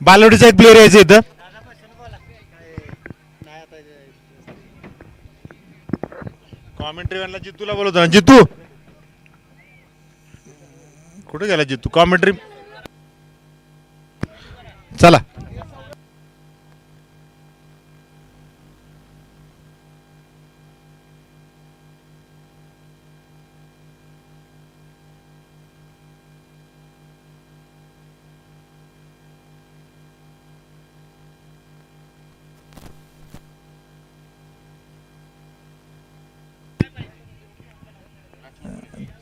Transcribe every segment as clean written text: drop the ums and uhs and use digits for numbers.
बालोडीचा एक प्लेअर यायचं इथं. कॉमेंट्रीवरला जितूला बोलवतो ना. जितू कुठे गेला जितू कॉमेंट्री. चला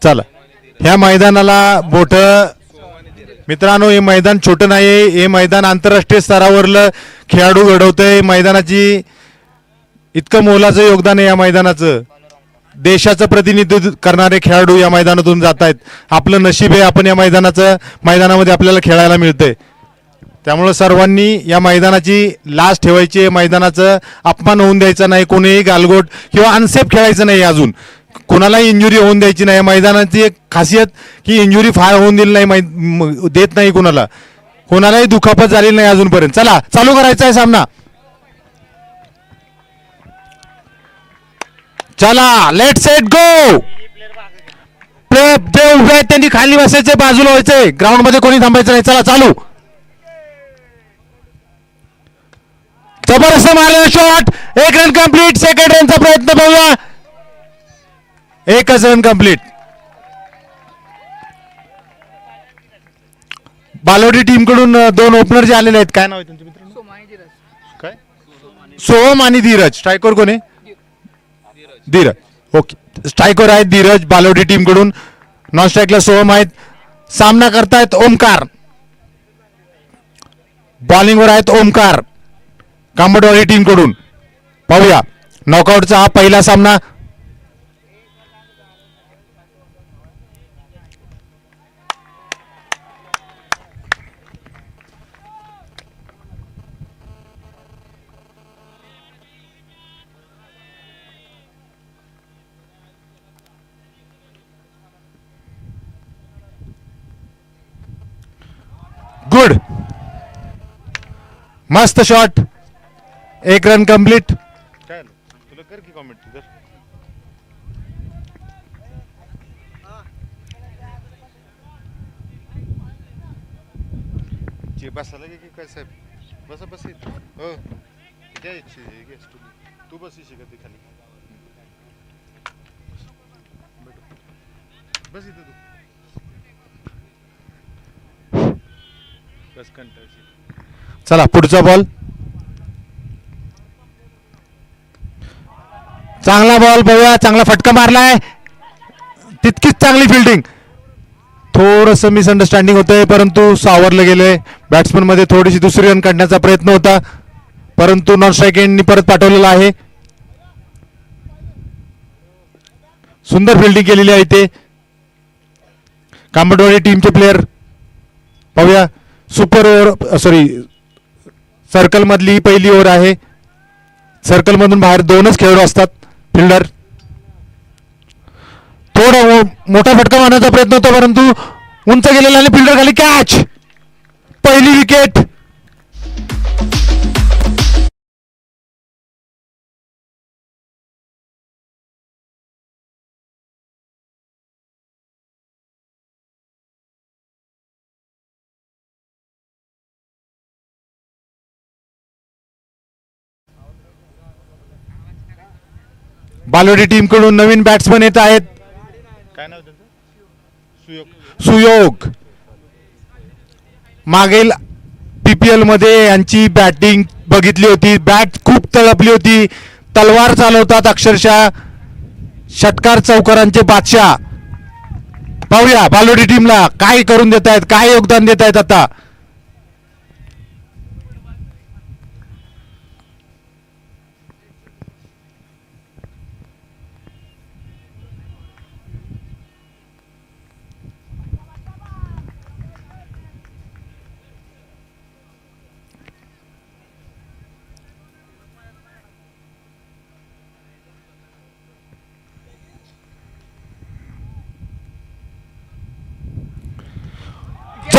चला ह्या मैदानाला बोट. मित्रांनो हे मैदान छोटं नाही. हे मैदान आंतरराष्ट्रीय स्तरावरलं खेळाडू घडवतंय. मैदानाची इतकं मोलाचं योगदान आहे या मैदानाचं. देशाचं प्रतिनिधित्व करणारे खेळाडू या मैदानातून जात आहेत. आपलं नशीब आहे आपण या मैदानामध्ये आपल्याला खेळायला मिळतंय. त्यामुळं सर्वांनी या मैदानाची लाज ठेवायची. मैदानाचं अपमान होऊन द्यायचा नाही. कोणीही गालगोट किंवा अनसेफ खेळायचं नाही. अजून कोणालाही इंजुरी होऊन द्यायची नाही. मैदानाची एक खासियत की इंजुरी फार होऊन दिली नाही, देत नाही कोणाला. कोणालाही दुखापत झालेली नाही अजूनपर्यंत. चला चालू करायचा आहे सामना. चला लेट सेट गो. प्ले जे उभे आहेत त्यांनी खाली बसायचे, बाजूला व्हायचे. ग्राउंड मध्ये कोणी थांबायचं नाही. चला चालू. जबरदस्त मारलेला शॉट. एक रन कंप्लीट. सेकंड रनचा प्रयत्न पाहूया. एकच रन कंप्लीट. बालोडी टीम कडून दोन ओपनर जे आलेले आहेत. काय नाव आहे त्यांचे मित्रांनो? काय सोहम आणि धीरज. स्ट्रायकर कोण आहे? धीरज. ओके स्ट्रायकर आहेत धीरज बालोडी टीम कडून. नॉन स्ट्राईकला सोहम आहेत. सामना करतायत ओमकार. बॉलिंगवर आहेत ओमकार कांबडवाडी टीम कडून. पाहूया नॉकआउटचा हा पहिला सामना. गुड मस्त शॉट. एक रन कंप्लीट. काय तुला कर की कॉमेंट कर. जे बसायला की काय साहेब बसा बस. हो घ्या तू बस शिकत खाली बस इथं तू बस. चला पुढचा बॉल. चांगला बॉल बघूया. चांगला फटका मारलाय. तितकीच चांगली फिल्डिंग. थोडंसं मिसअंडरस्टँडिंग होतंय परंतु सावरलं गेलंय. बॅट्समन मध्ये थोडीशी दुसरी रन काढण्याचा प्रयत्न होता परंतु नॉन स्ट्राईक एंडनी परत पाठवलेला आहे. सुंदर फिल्डिंग केलेली आहे ते कांबडवाडी टीमचे प्लेयर. पाहूया सुपर ओव्हर सॉरी सर्कल मधली पहिली ओव्हर आहे. सर्कल मधून बाहेर दोनच खेळाडू असतात फिल्डर. थोडा मोठा फटका मारण्याचा प्रयत्न होता परंतु उंच गेलेला आणि फिल्डर खाली कॅच. पहिली विकेट. बालोडी टीम कडून नवीन बॅट्समन येत आहेत. काय नाव त्यांचं? सुयोग. मागील पीपीएल मध्ये यांची बॅटिंग बघितली होती. बॅट खूप तळपली होती. तलवार चालवतात अक्षरशः. षटकार चौकारांचे बादशाह. पाहूया बालोडी टीमला काय करून देत आहेत, काय योगदान देत आहेत आता.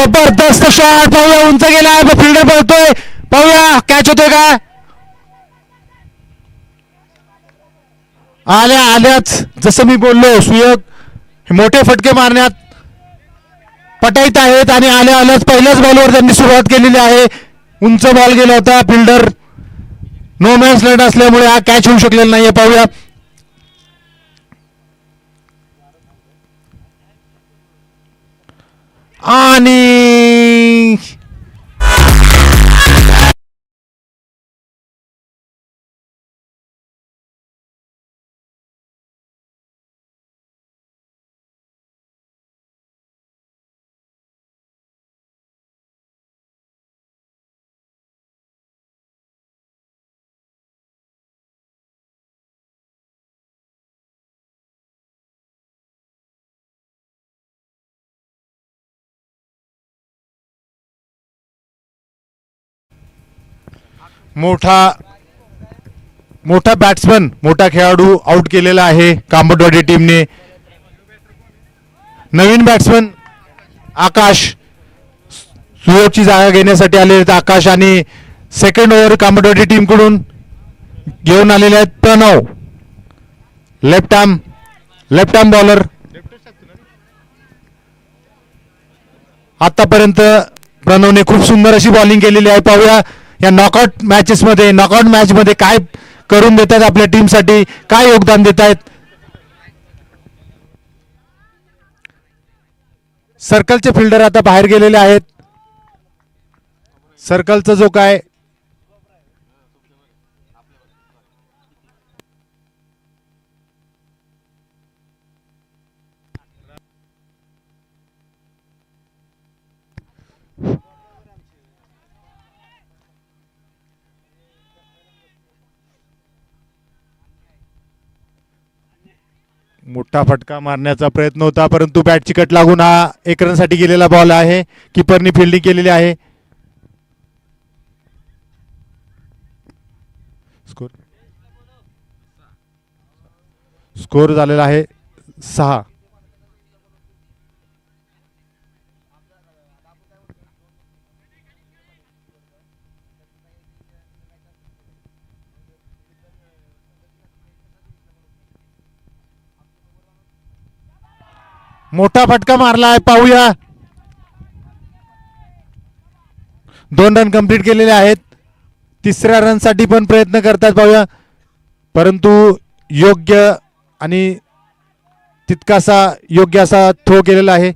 जबरदस्त शॉट पाहूया, उंच गेलाय, फिल्डर पळतोय, पाहूया कॅच होतोय का. आल्याच जसं मी बोललो सुयोग मोठे फटके मारण्यात पटाईत आहेत आणि आल्याच पहिल्याच बॉलवर त्यांनी सुरुवात केलेली आहे. उंच बॉल गेला होता, फिल्डर नो मॅच लँड असल्यामुळे हा कॅच होऊ शकलेला नाहीये. पाहूया आणि मोठा बॅट्समन मोठा खेळाडू आउट केलेला आहे कांबटवाडी टीमने. नवीन बॅट्समन आकाश सुयोगची जागा घेण्यासाठी आले आहेत. आकाश आणि सेकंड ओव्हर कांबटवाडी टीम कडून घेऊन आलेले आहेत प्रणव, लेफ्ट आर्म बॉलर. आतापर्यंत प्रणवने खूप सुंदर अशी बॉलिंग केलेली आहे. पाहूया या नॉकआउट मॅच मध्ये काय करून देत आहेत आपल्या टीमसाठी, काय योगदान देत आहेत. सर्कलचे फिल्डर आता बाहेर गेलेले आहेत. सर्कलचा जो काय मोठा फटका मारण्याचा प्रयत्न होता, परंतु बॅटची कट लागून हा 1 रनसाठी गेलेला बॉल आहे. किपरनी फिल्डिंग केलेली आहे. स्कोर झालेला आहे 6. मोठा फटका मारलाय. पाहूया 2 रन कंप्लीट केलेले आहेत. 3ऱ्या रनसाठी पण प्रयत्न करतात. पाहूया परंतु योग्य आणि तितकासा योग्य असा थ्रो केलेला आहे.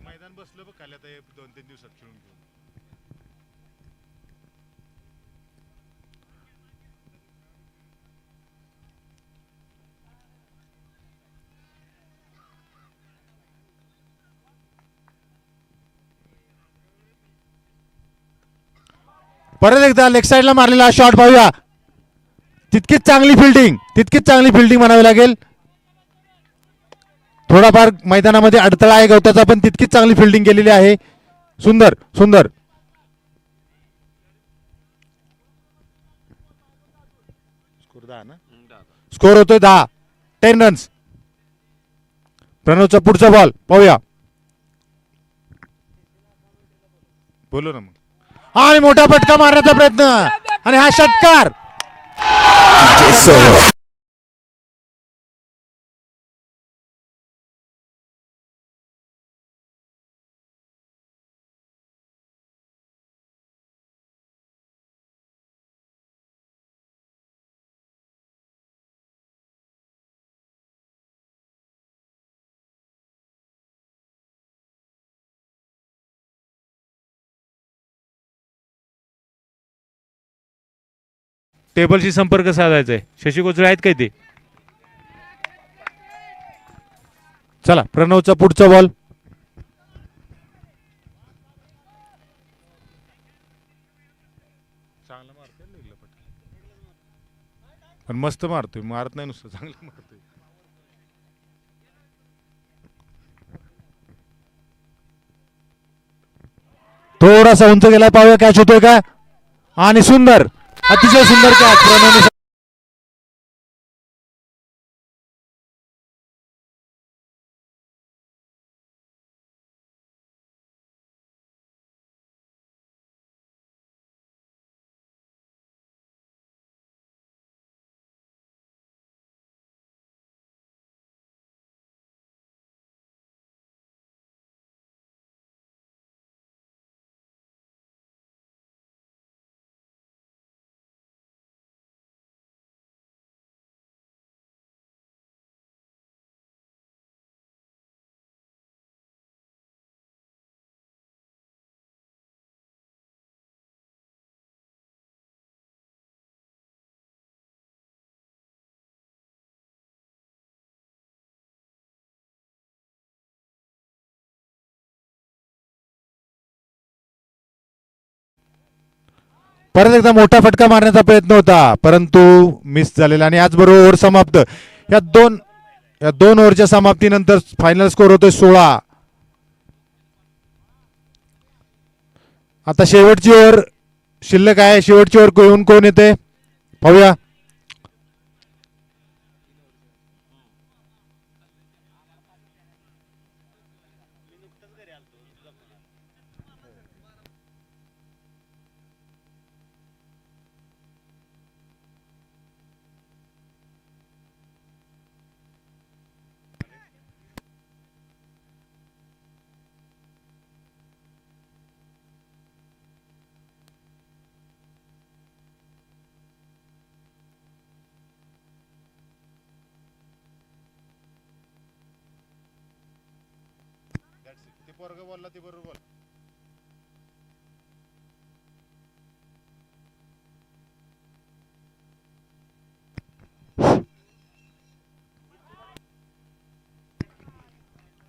मैदान बसलं बघ खाली आता 2-3 दिवसात खेळून घेऊन. परत एकदा लेग साइडला मारलेला शॉट पाहूया. तितकीच चांगली फिल्डिंग म्हणावी लागेल. थोडाफार मैदानामध्ये अडथळा आहे गवताचा, पण तितकीच चांगली फिल्डिंग केलेली आहे. सुंदर स्कोर होतोय 10 रन्स. प्रणवचा पुढचा बॉल पाहूया. बोलो ना मग. आणि मोठा फटका मारण्याचा प्रयत्न आणि हा षटकार. टेबलशी संपर्क साधायचा आहे. शशी कोचळे आहेत काय ते. चला प्रणवचा पुढचा बॉल. चांगला मारतोय, पण मस्त मारतोय, मारत नाही नुसतं, चांगलं मारतोय. थोडासा उंच गेलाय. पाहूया कॅच होतोय का. आणि सुंदर, अतिशय सुंदर कॅच प्रणवने परत एकदा मोठा फटका मारण्याचा प्रयत्न होता परंतु मिस झालेला आणि याचबरोबर ओव्हर समाप्त. या दोन ओव्हरच्या समाप्तीनंतर फायनल स्कोर होतोय 16. आता शेवटची ओव्हर शिल्लक आहे. शेवटची ओव्हर येऊन कोण येते पाहूया.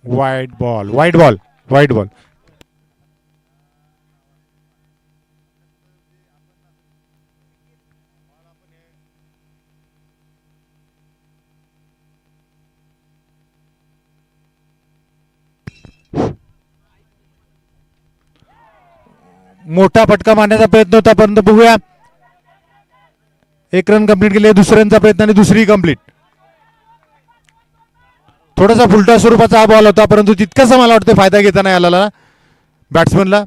वाईट ball wide ball wide ball. मोठा फटका मारण्याचा प्रयत्न होता परंतु बघूया. एक रन कंप्लीट केले. दुसऱ्यांचा प्रयत्न आणि दुसरी कंप्लीट. थोडासा फुलटा स्वरूपाचा हा बॉल होता परंतु तितकासा मला वाटतं फायदा घेता नाही आला बॅट्समनला.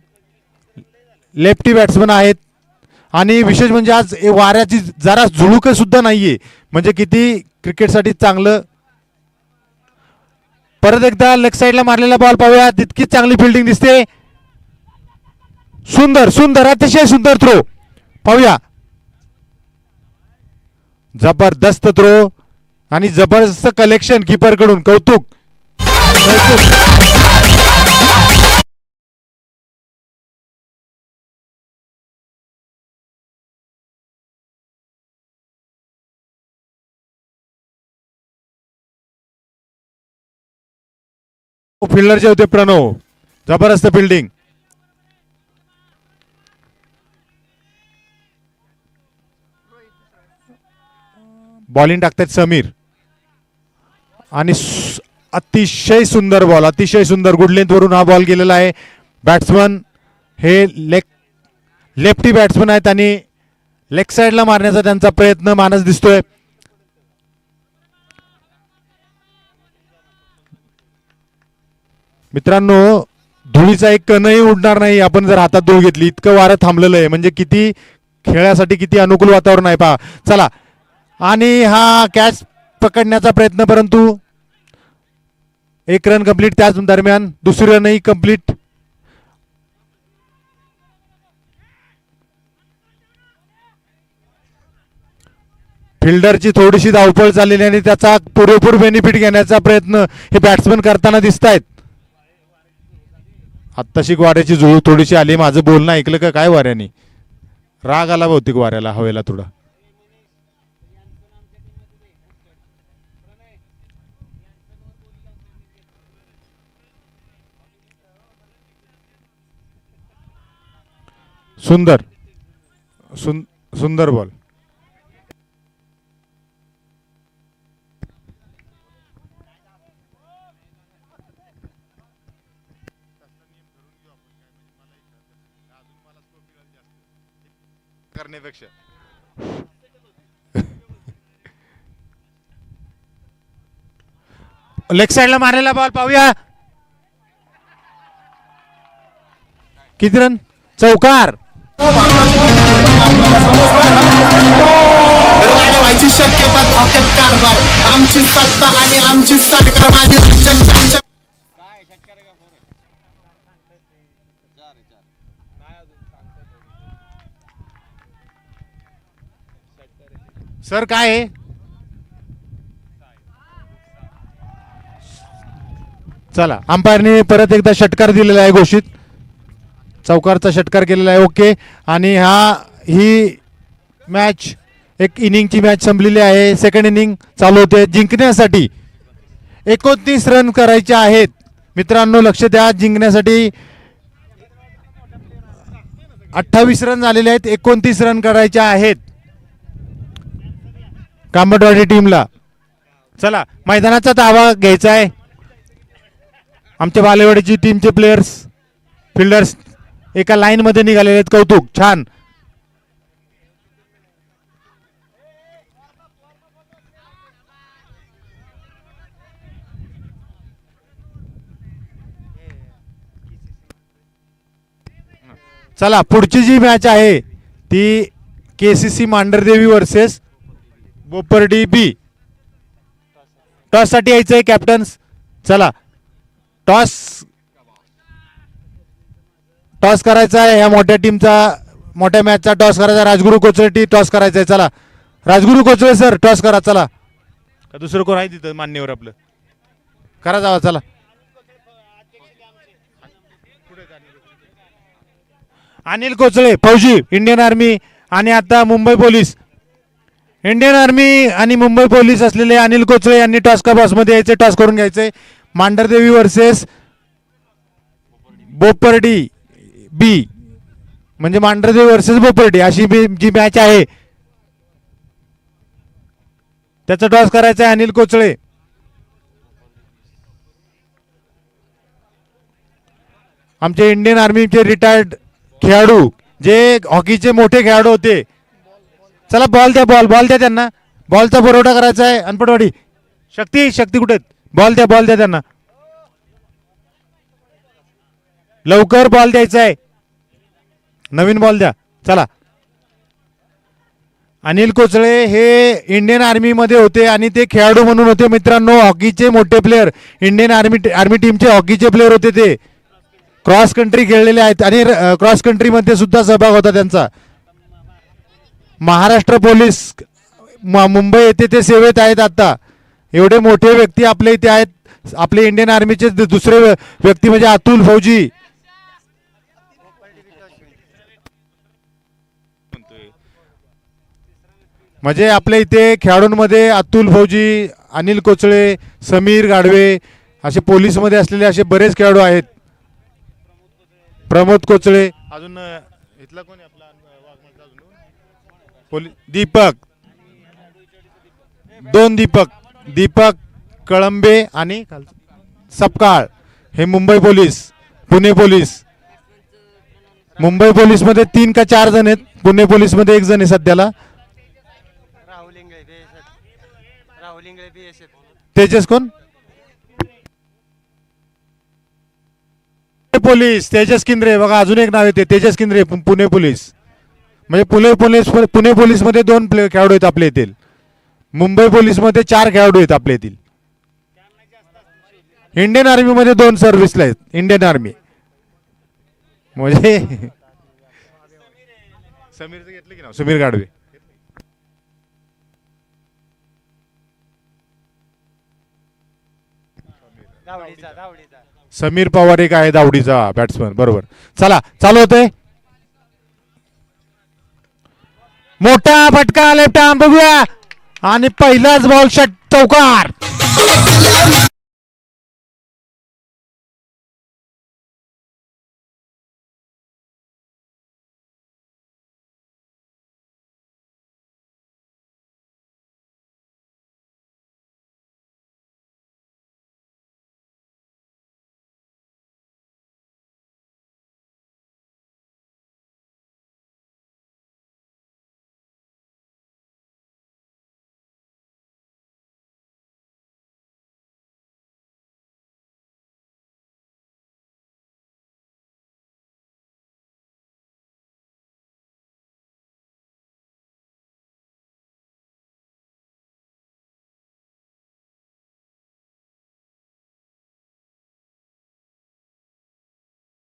लेफ्टी बॅट्समन आहेत आणि विशेष म्हणजे आज वाऱ्याची जरा झुळूक सुद्धा नाहीये म्हणजे किती क्रिकेटसाठी चांगलं. परत एकदा लेग साईडला मारलेला बॉल पाहूया. तितकीच चांगली फिल्डिंग दिसते. सुंदर सुंदर अतिशय सुंदर थ्रो पाहूया. जबरदस्त थ्रो आणि जबरदस्त कलेक्शन कीपर कडून. कौतुक. फिल्डरचे होते प्रणव. जबरदस्त फिल्डिंग. बॉलिंग टाकतात समीर आणि अतिशय सुंदर बॉल. अतिशय सुंदर गुड लेंथ वरून हा बॉल गेलेला आहे. बॅट्समन हे लेफ्टी बॅट्समन आहेत आणि लेग साईडला मारण्याचा त्यांचा प्रयत्न मानस दिसतोय. मित्रांनो धुळीचा एक कणही उडणार नाही आपण जर हातात धूळ घेतली. इतकं वारं थांबलेलं आहे म्हणजे किती खेळासाठी किती अनुकूल वातावरण आहे पहा. चला आणि हा कॅच पकडण्याचा प्रयत्न परंतु एक रन कंप्लीट. त्याच दरम्यान दुसरी रनही कंप्लीट. फिल्डरची थोडीशी धावपळ चाललेली आणि त्याचा पुरेपूर बेनिफिट घेण्याचा प्रयत्न हे बॅट्समन करताना दिसत आहेत. आत्ताशी वाऱ्याची जुळू थोडीशी आली. माझं बोलणं ऐकलं का काय वाऱ्याने? राग आला बहुतेक वाऱ्याला हवेला थोडा. सुंदर सुंदर बॉल. करण्यापेक्षा लेग साइडला मारलेला बॉल पाहूया. किती रन? चौकार. व्हायची शक्यता धोक्यात कारभार. आमची सत्ता आणि आमची सरकार माझी. सर काय आहे? चला अंपायरने परत एकदा षटकार दिलेला आहे घोषित. चौकारचा षटकार केलेला आहे. ओके. आणि ही मॅच एक इनिंगची मॅच संपलेली आहे. सेकंड इनिंग चालू होते. जिंकण्यासाठी 29 रन करायचे आहेत. मित्रांनो लक्ष द्या. जिंकण्यासाठी 28 रन झालेले आहेत. 29 रन करायचे आहेत कांबटवाडी टीमला. चला मैदानाचा ताबा घ्यायचा आहे. आमच्या बालेवाडीची टीमचे प्लेयर्स फिल्डर्स एका लाईन मध्ये निघालेले आहेत. कौतुक, छान. चला पुढची जी मॅच आहे ती केसीसी मांढरदेवी वर्सेस बोपर्डी बी. टॉस साठी यायचंय कॅप्टन्स. चला टॉस टॉस करायचा आहे. ह्या मोठ्या टीमचा मोठ्या मॅचचा टॉस करायचा. राजगुरू कोचळे टॉस करायचा आहे. चला राजगुरू कोचळे सर टॉस करा. चला का दुसरं कोण आहे तिथं मान्यवर आपलं करा जावा. चला अनिल कोचळे फौजी इंडियन आर्मी आणि आता मुंबई पोलीस. इंडियन आर्मी आणि मुंबई पोलीस असलेले अनिल कोचळे यांनी टॉस का बॉसमध्ये यायचे. टॉस करून घ्यायचे. मांढरदेवी वर्सेस बोपर्डी बी म्हणजे मांढरदेवी वर्सेस बोपर्डी अशी जी मॅच आहे त्याचा टॉस करायचा आहे अनिल कोचळे. आमचे इंडियन आर्मीचे रिटायर्ड खेळाडू जे हॉकीचे मोठे खेळाडू होते. चला बॉल द्या. बॉल द्या त्यांना. बॉलचा पुरवठा करायचा आहे. अनपटवाडी शक्ती कुठे? बॉल द्या त्यांना. लवकर बॉल द्यायचा आहे. नवीन बॉल द्या. चला अनिल कोचळे हे इंडियन आर्मी मध्ये होते आणि ते खेळाडू म्हणून होते मित्रांनो. हॉकीचे मोठे प्लेयर इंडियन आर्मी टीमचे हॉकीचे प्लेयर होते. ते क्रॉस कंट्री खेळलेले आहेत आणि क्रॉस कंट्री मध्ये सुद्धा सहभाग होता त्यांचा. महाराष्ट्र पोलीस मुंबई येथे ते सेवेत आहेत आता. एवढे मोठे व्यक्ती आपल्या इथे आहेत. आपले इंडियन आर्मीचे दुसरे व्यक्ती म्हणजे अतुल फौजी. म्हणजे आपल्या इथे खेळाडूंमध्ये अतुल फौजी, अनिल कोचळे, समीर गाडवे असे पोलीसमध्ये असलेले असे बरेच खेळाडू आहेत. प्रमोद कोचळे अजून इथला कोणी आपला दीपक, दोन दीपक कळंबे आणि सपकाळ हे Mumbai police. Pune police Mumbai police मध्ये 3 का 4 जण आहेत. पुणे पोलीस मध्ये 1 जण आहे सध्याला. तेजस कोण? पोलीस तेजस किंद्रे बघा अजून एक नाव येते तेजस किंद्रे पुणे पोलीस. म्हणजे पुणे पोलीस मध्ये 2 खेळाडू आहेत आपल्या येथील. मुंबई पोलीस मध्ये 4 खेळाडू आहेत आपल्या येथील. इंडियन आर्मी मध्ये 2 सर्व्हिसला आहेत. इंडियन आर्मी म्हणजे समीरचं घेतलं की नाव समीर गाडवे. समीर पवार एक आहे दावडीचा बॅट्समन. बरोबर. चला चालू होतंय. मोठा फटका लेफ्ट आर्म बघूया आणि पहिलाच बॉल षट चौकार.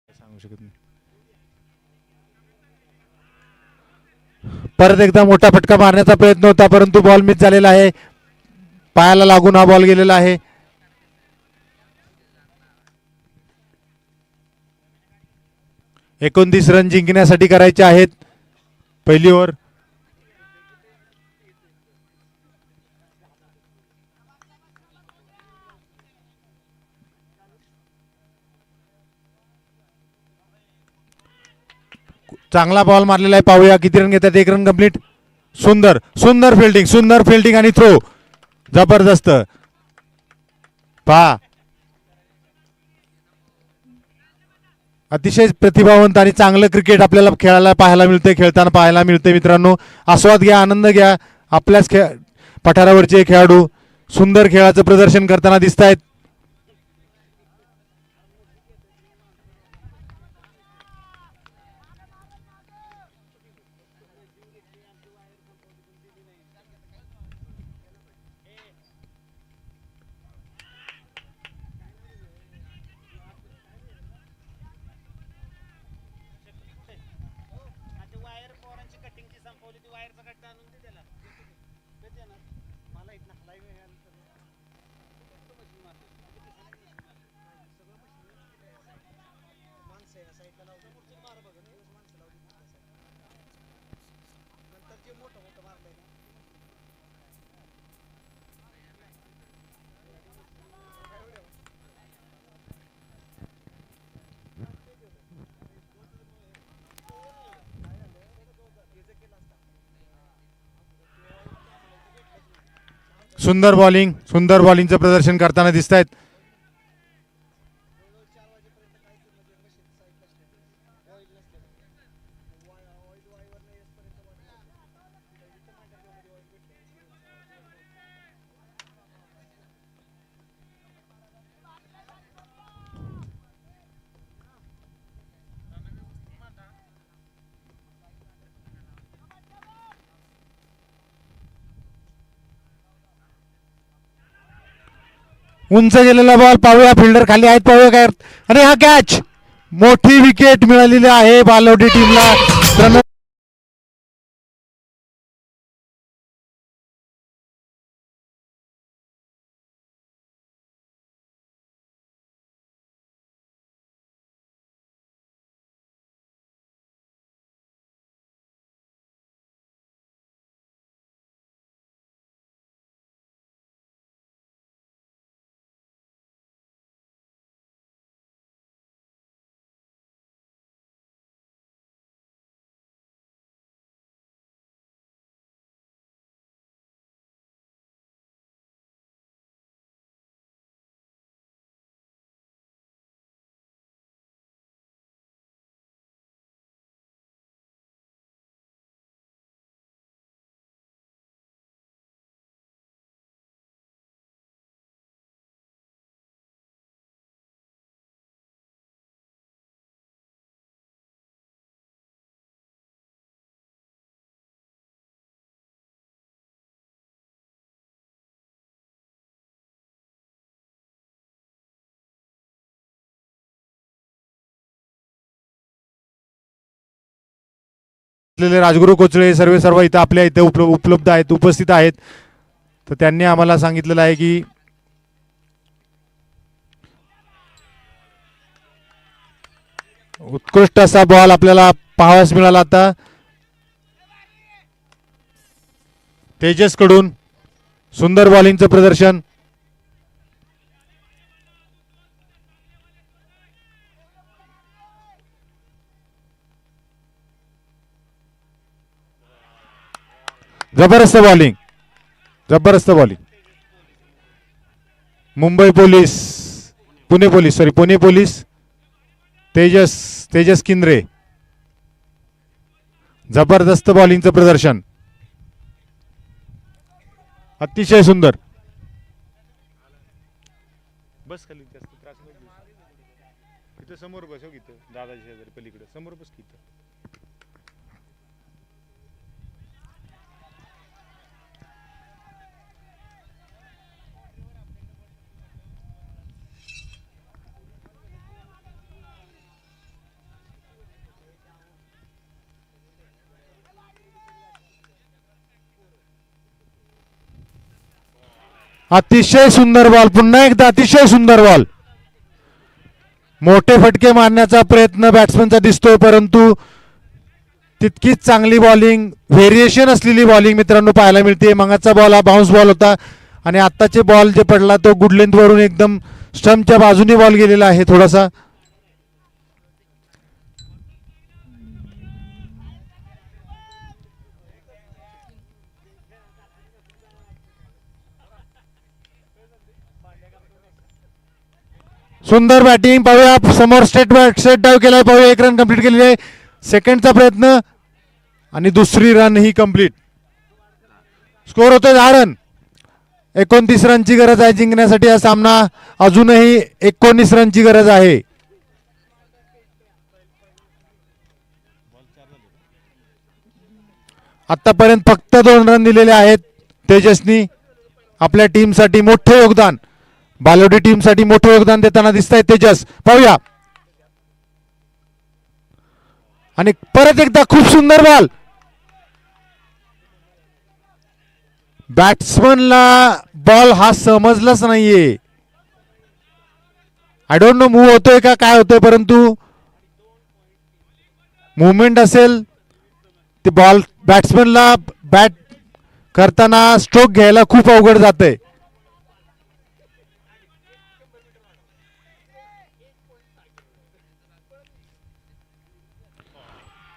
सांगू शकत नाही. परत एकदा मोठा फटका मारण्याचा प्रयत्न होता परंतु बॉल मिस झालेला आहे. पायाला लागून हा बॉल गेलेला आहे. एकोणतीस रन जिंकण्यासाठी करायचे आहेत. पहिली ओव्हर चांगला बॉल मारलेला आहे, पाहूया किती रन घेतात. 1 रन कंप्लीट. सुंदर सुंदर फिल्डिंग आणि थ्रो जबरदस्त. पहा अतिशय प्रतिभावंत आणि चांगलं क्रिकेट आपल्याला खेळताना पाहायला मिळते. मित्रांनो आस्वाद घ्या, आनंद घ्या. आपल्याच पठारावरचे खेळाडू सुंदर खेळाचं प्रदर्शन करताना दिसत आहेत. सुंदर बॉलिंगचं प्रदर्शन करताना दिसत आहेत. उंच गेलेला बॉल पाहूया, फिल्डर खाली आहेत, पाहूया काय. आणि हा कॅच, मोठी विकेट मिळालेली आहे बालवडी टीमला. राजगुरू कोचळे सर्व इथं आपल्या इथे उपलब्ध आहेत, उपस्थित आहेत. तर त्यांनी आम्हाला सांगितलेलं आहे की उत्कृष्ट असा बॉल आपल्याला पाहावयास मिळाला आता तेजस कडून. सुंदर बॉलिंगचं प्रदर्शन. जबरदस्त बॉलिंग. पुणे पोलीस तेजस किंद्रे. जबरदस्त बॉलिंगचं प्रदर्शन, अतिशय सुंदर. बस खाली जास्त त्रास नको, इथं समोर बस, इथं दादाच्या शेजारी पलीकडे समोर बस. इथं अतिशय सुंदर बॉल, पुन्हा एकदा अतिशय सुंदर बॉल. मोठे फटके मारण्याचा प्रयत्न बॅट्समनचा दिसतोय, परंतु तितकीच चांगली बॉलिंग, व्हेरिएशन असलेली बॉलिंग मित्रांनो पाहायला मिळते. मंगाचा बॉल हा बाउन्स बॉल होता आणि आत्ताचे बॉल जे पडला तो गुड लेंथ वरून एकदम स्टंपच्या बाजूने बॉल गेलेला आहे थोडासा. सुंदर बॅटिंग पाहूया. समोर स्टेट डाव केलाय पाहूया. एक रन कंप्लीट केलेली आहे. सेकंडचा प्रयत्न आणि दुसरी रन ही कंप्लीट. स्कोर होतोय 10 रन. 29 रनची गरज आहे जिंकण्यासाठी हा सामना. अजूनही 19 रनची गरज आहे. आतापर्यंत फक्त 2 रन दिलेले आहेत तेजसनी. आपल्या टीमसाठी मोठे योगदान, बालोडी टीमसाठी मोठे योगदान देताना दिसत आहे तेजस. पाहूया. आणि परत एकदा खूप सुंदर बॉल. बॅट्समनला बॉल हा समजलाच नाहीये. आय डोंट नो मूव्ह होतोय का काय होतोय, परंतु मुवमेंट असेल ते बॉल बॅट्समनला बॅट करताना स्ट्रोक घ्यायला खूप अवघड जातंय.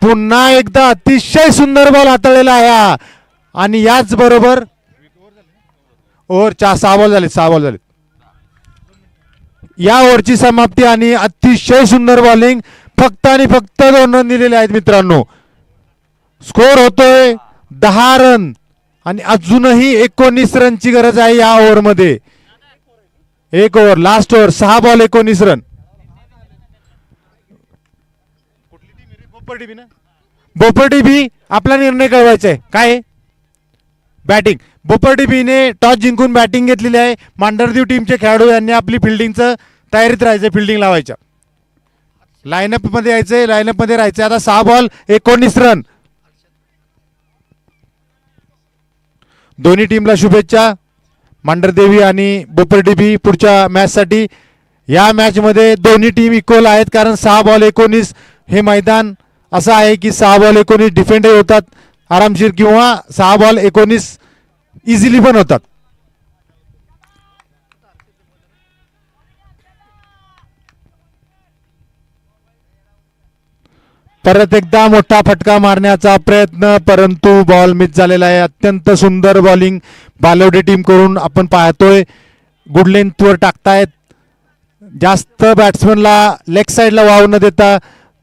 पुन्हा एकदा अतिशय सुंदर बॉल हाताळलेला आहे. आणि याच बरोबर ओव्हरच्या 6 बॉल झाले. 6 बॉल झाले. या ओव्हरची समाप्ती आणि अतिशय सुंदर बॉलिंग. फक्त आणि फक्त 2 रन दिलेले आहेत मित्रांनो. स्कोर होतोय 10 रन आणि अजूनही 19 रनची गरज आहे या ओव्हरमध्ये. एक over, last over, 6 ball 19 run. Boperdi B आपला निर्णय कळवायचा आहे. काय बॅटिंग. बोपर्डी बीने टॉस जिंकून बॅटिंग घेतलेली आहे. मांढरदेव टीमचे खेळाडू यांनी आपली फिल्डिंगचं तयारीत राहायचं, फिल्डिंग लावायच्या, लाईनअप मध्ये यायचंय, लाईनअप मध्ये राहायचंय. आता 6 बॉल 19 रन. दोन्ही टीमला शुभेच्छा. मांढरदेवी आणि बोपर्डी बी पुढच्या मॅच साठी. या मॅच मध्ये दोन्ही टीम इक्वल आहेत, कारण 6 बॉल 19 हे मैदान असं आहे की 6 बॉल 19 डिफेंडही होतात आरामशीर, किंवा 6 बॉल 19 इझिली पण होतात. परत एकदा मोठा फटका मारण्याचा प्रयत्न, परंतु बॉल मिस झालेला आहे. अत्यंत सुंदर बॉलिंग बालोडी टीम करून आपण पाहतोय. गुड लेंथवर टाकतायत. जास्त बॅट्समनला लेग साईडला वाहू न देता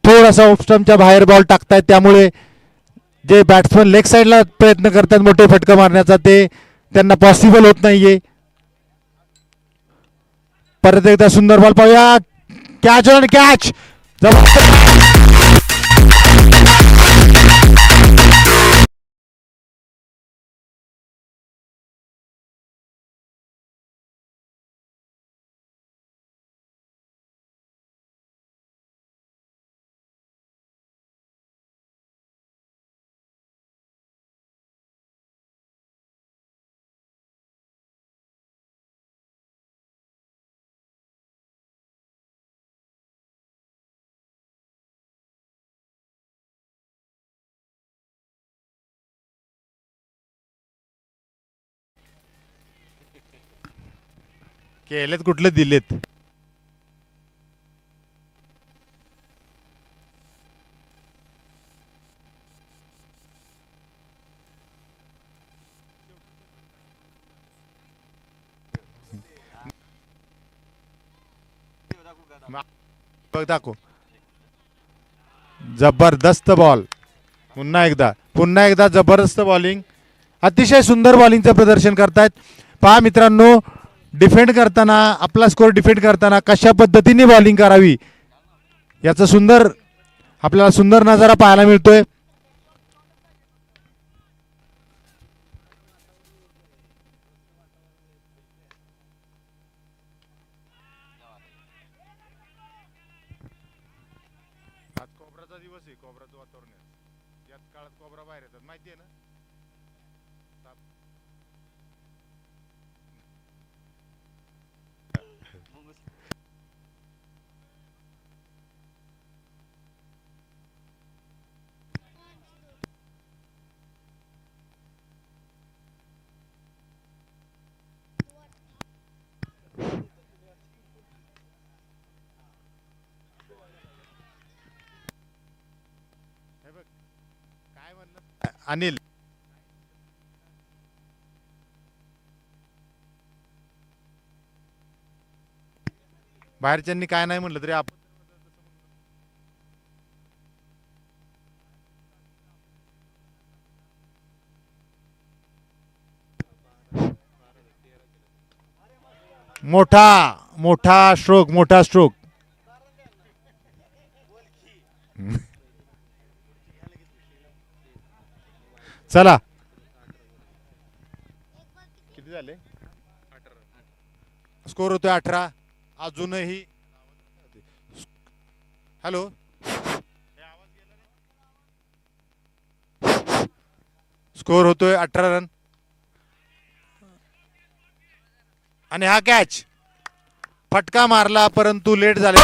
थोडासा ऑफ स्टंपच्या बाहेर बॉल टाकतायत. त्यामुळे जे बॅट्समन लेग साईडला प्रयत्न करतात मोठे फटका मारण्याचा, ते त्यांना पॉसिबल होत नाहीये. परत एकदा सुंदर बॉल पाहूया. Catch on catch. केलेत कुठले दिलेत. बघ दाखव. जबरदस्त बॉल. पुन्हा एकदा जबरदस्त बॉलिंग. अतिशय सुंदर बॉलिंगचं प्रदर्शन करतायत. पहा मित्रांनो, डिफेंड करताना, आपला स्कोर डिफेंड करताना कशा पद्धतीने बॉलिंग करावी याचा आपल्याला सुंदर नजारा पाहायला मिळतोय. आज कोबराचा दिवस आहे. कोबराचं वातावरण आहे. याच काळात कोबरा बाहेर येतात, माहिती आहे ना. काय म्हणलं अनिल. बाहेरच्यांनी काय नाही म्हटलं तरी आपण मोठा मोठा स्ट्रोक मोठा स्ट्रोक. चला किती झाले स्कोर होतोय 18 अजूनही. हॅलो स्कोर होतोय 18 रन आणि हा कॅच फटका मारला परंतु लेट झाले.